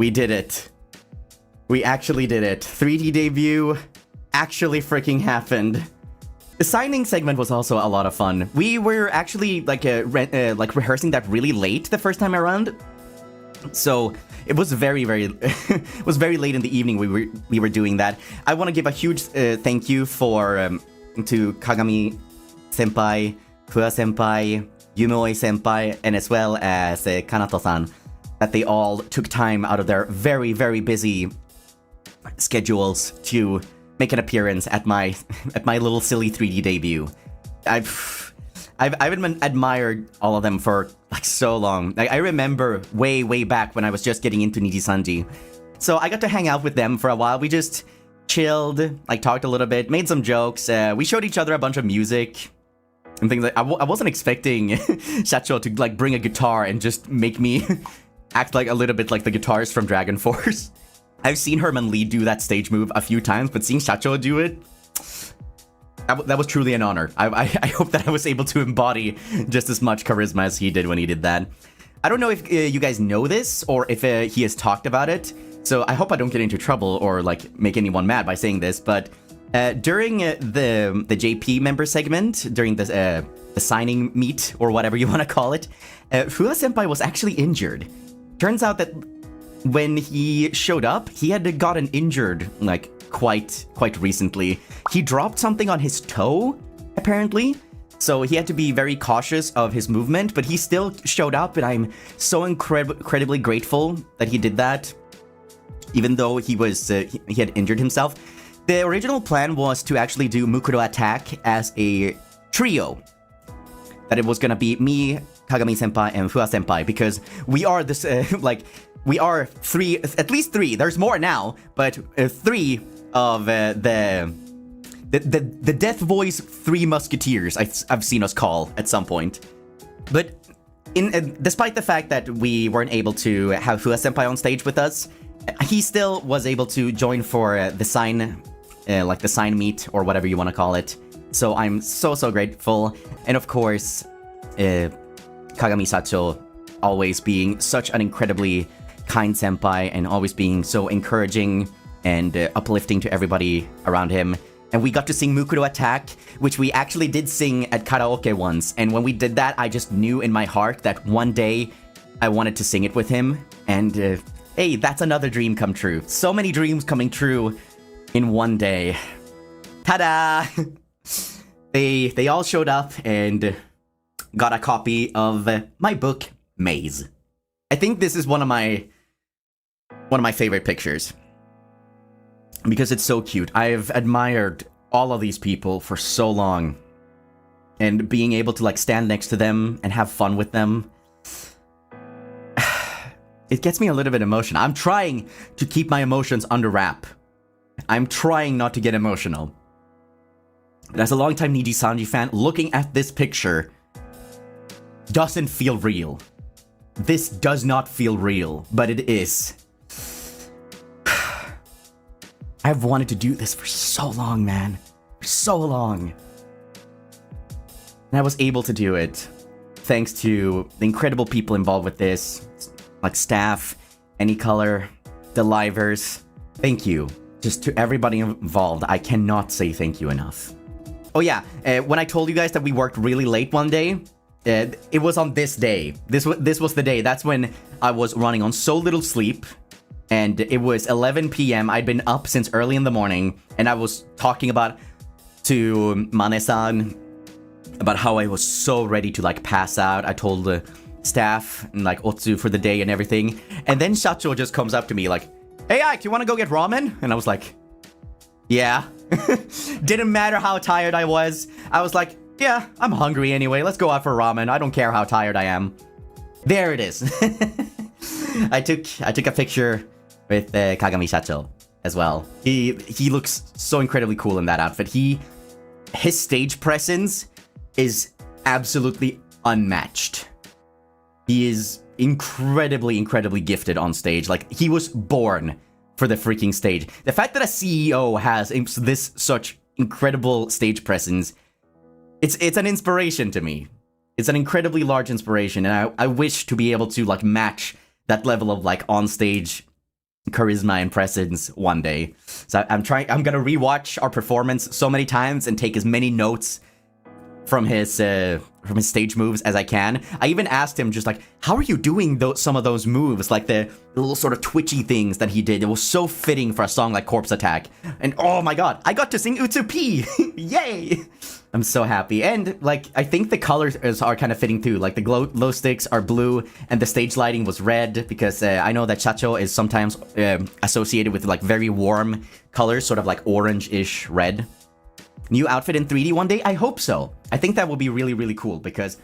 We did it. We actually did it. 3D debut actually freaking happened. The signing segment was also a lot of fun. We were actually like rehearsing that really late the first time around. So it was very it was very late in the evening we were doing that. I want to give a huge thank you to Kagami senpai, Fua senpai, Yumeoi senpai, and as well as Kanato-san, that they all took time out of their very busy schedules to make an appearance at my little silly 3D debut. I've admired all of them for like so long. Like, I remember way back when I was just getting into Nijisanji. So I got to hang out with them for a while. We just chilled, like talked a little bit, made some jokes. We showed each other a bunch of music and things like I wasn't expecting Shacho to like bring a guitar and just make me act like a little bit like the guitarist from Dragon Force. I've seen Herman Lee do that stage move a few times, but seeing Shacho do it, that was truly an honor. I hope that I was able to embody just as much charisma as he did when he did that. I don't know if you guys know this or if he has talked about it, so I hope I don't get into trouble or like make anyone mad by saying this, but during the JP member segment, during the signing meet or whatever you want to call it, Fua senpai was actually injured. Turns out that when he showed up, he had gotten injured like quite recently. He dropped something on his toe, apparently. So he had to be very cautious of his movement, but he still showed up, and I'm so incredibly grateful that he did that, even though he had injured himself. The original plan was to actually do Mukuro Attack as a trio. That it was gonna be me, Kagami senpai, and Fua senpai, because we are this we are three, at least three. There's more now, but three of the Death Voice Three Musketeers. I've seen us call at some point. But despite the fact that we weren't able to have Fua senpai on stage with us, he still was able to join for the sign, like the sign meet or whatever you want to call it. So I'm so grateful, and of course, Kagami Sacho always being such an incredibly kind senpai and always being so encouraging and uplifting to everybody around him. And we got to sing Mukuro Attack, which we actually did sing at karaoke once. And when we did that, I just knew in my heart that one day I wanted to sing it with him. And hey, that's another dream come true. So many dreams coming true in one day. Ta-da! They all showed up and got a copy of my book, Maze. I think this is one of my favorite pictures, because it's so cute. I've admired all of these people for so long, and being able to like stand next to them and have fun with them, it gets me a little bit emotional. I'm trying to keep my emotions under wrap. I'm trying not to get emotional. But as a longtime Nijisanji fan, looking at this picture doesn't feel real. This does not feel real, but it is. I've wanted to do this for so long, man. For so long. And I was able to do it thanks to the incredible people involved with this, like staff, Anycolor, the livers. Thank you. Just to everybody involved, I cannot say thank you enough. Oh yeah, when I told you guys that we worked really late one day, it was on this day. This was the day. That's when I was running on so little sleep. And it was 11 p.m. I'd been up since early in the morning. And I was talking to Mane-san about how I was so ready to like pass out. I told the staff and like Otsu for the day and everything. And then Shacho just comes up to me like, "Hey Ike, you want to go get ramen?" And I was like, yeah. Didn't matter how tired I was. I was like, yeah, I'm hungry anyway. Let's go out for ramen. I don't care how tired I am. There it is. I took a picture with Kagami Shacho as well. He looks so incredibly cool in that outfit. His stage presence is absolutely unmatched. He is incredibly gifted on stage. Like, he was born for the freaking stage. The fact that a CEO has this such incredible stage presence, it's an inspiration to me. It's an incredibly large inspiration, and I wish to be able to like match that level of like on stage charisma and presence one day. So I'm gonna rewatch our performance so many times and take as many notes from his stage moves as I can. I even asked him just like, how are you doing some of those moves? Like the little sort of twitchy things that he did. It was so fitting for a song like Corpse Attack. And oh my god, I got to sing Utsupi! Yay! I'm so happy. And like, I think the colors are kind of fitting too. Like the glow sticks are blue and the stage lighting was red because I know that Shacho is sometimes associated with like very warm colors, sort of like orange-ish red. New outfit in 3D one day? I hope so. I think that will be really, really cool because